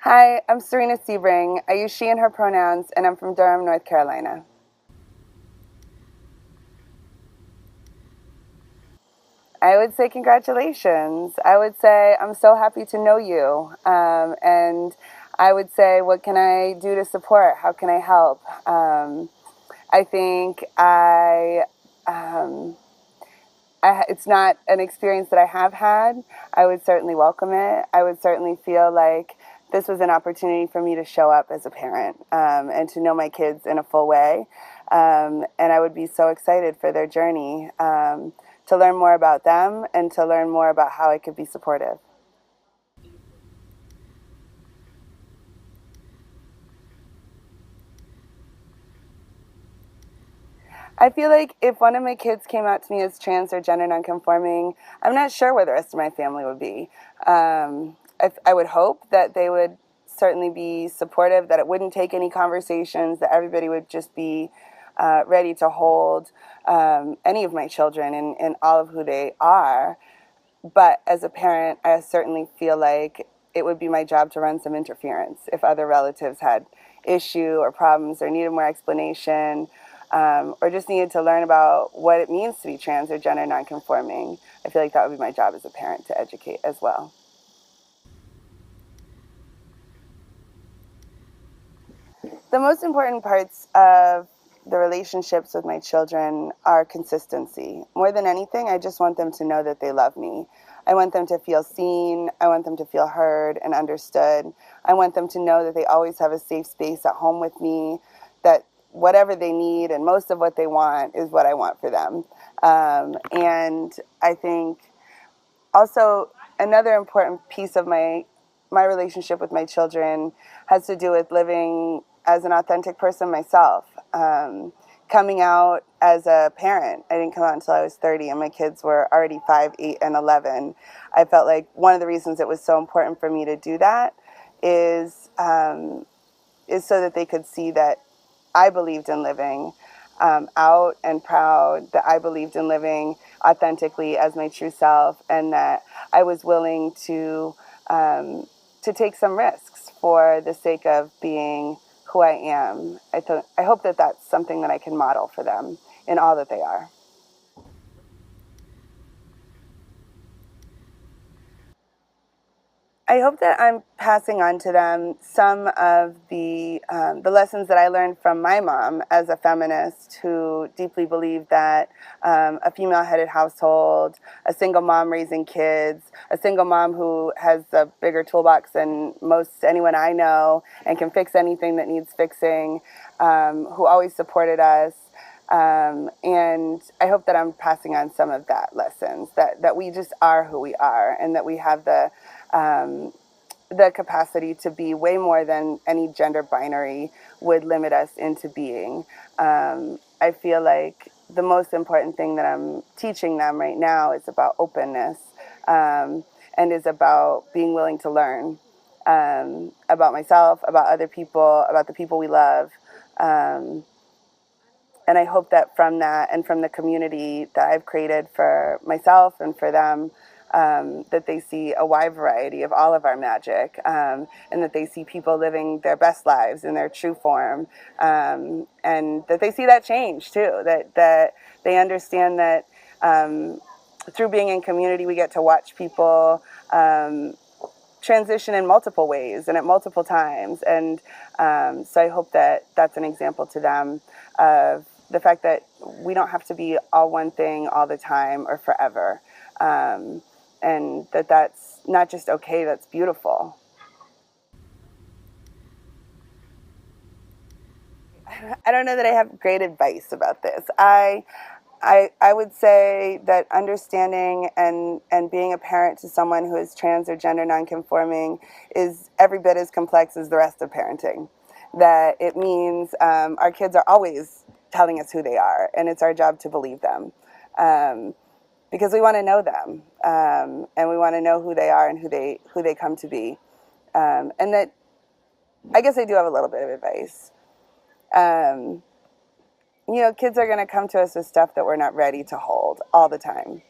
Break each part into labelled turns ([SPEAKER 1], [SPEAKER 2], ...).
[SPEAKER 1] Hi, I'm Serena Sebring. I use she and her pronouns, and I'm from Durham, North Carolina. I would say congratulations. I would say I'm so happy to know you. And I would say, what can I do to support? How can I help? I think um, it's not an experience that I have had. I would certainly welcome it. I would certainly feel like this was an opportunity for me to show up as a parent and to know my kids in a full way. And I would be so excited for their journey to learn more about them and to learn more about how I could be supportive. I feel like if one of my kids came out to me as trans or gender nonconforming, I'm not sure where the rest of my family would be. I would hope that they would certainly be supportive, that it wouldn't take any conversations, that everybody would just be ready to hold any of my children and all of who they are. But as a parent, I certainly feel like it would be my job to run some interference if other relatives had issue or problems or needed more explanation or just needed to learn about what it means to be trans or gender nonconforming. I feel like that would be my job as a parent to educate as well. The most important parts of the relationships with my children are consistency. More than anything, I just want them to know that they love me. I want them to feel seen. I want them to feel heard and understood. I want them to know that they always have a safe space at home with me, that whatever they need and most of what they want is what I want for them. And I think also another important piece of my relationship with my children has to do with living as an authentic person myself. Coming out as a parent, I didn't come out until I was 30, and my kids were already 5, 8, and 11. I felt like one of the reasons it was so important for me to do that is is so that they could see that I believed in living out and proud, that I believed in living authentically as my true self, and that I was willing to take some risks for the sake of being who I am. I hope that that's something that I can model for them in all that they are. I hope that I'm passing on to them some of the lessons that I learned from my mom as a feminist who deeply believed that a female-headed household, a single mom raising kids, a single mom who has a bigger toolbox than most anyone I know and can fix anything that needs fixing, who always supported us. And I hope that I'm passing on some of that lessons, that we just are who we are and that we have um, the capacity to be way more than any gender binary would limit us into being. I feel like the most important thing that I'm teaching them right now is about openness and is about being willing to learn about myself, about other people, about the people we love. Um, and I hope that from that and from the community that I've created for myself and for them, that they see a wide variety of all of our magic, and that they see people living their best lives in their true form, and that they see that change too. That they understand that through being in community, we get to watch people. Transition in multiple ways and at multiple times. And so I hope that that's an example to them of the fact that we don't have to be all one thing all the time or forever. And that's not just okay, that's beautiful. I don't know that I have great advice about this. I would say that understanding and being a parent to someone who is trans or gender nonconforming is every bit as complex as the rest of parenting. That it means our kids are always telling us who they are, and it's our job to believe them. Because we want to know them, and we want to know who they are and who they come to be. And that I guess I do have a little bit of advice. Um, Kids are going to come to us with stuff that we're not ready to hold all the time.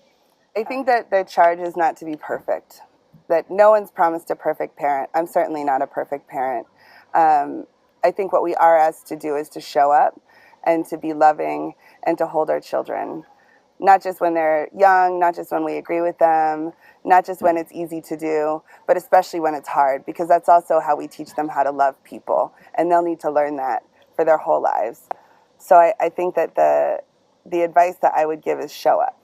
[SPEAKER 1] I think that the charge is not to be perfect. that no one's promised a perfect parent. I'm certainly not a perfect parent. I think what we are asked to do is to show up and to be loving and to hold our children. Not just when they're young, not just when we agree with them, not just when it's easy to do, but especially when it's hard, because that's also how we teach them how to love people, and they'll need to learn that for their whole lives. So I think that the advice that I would give is show up.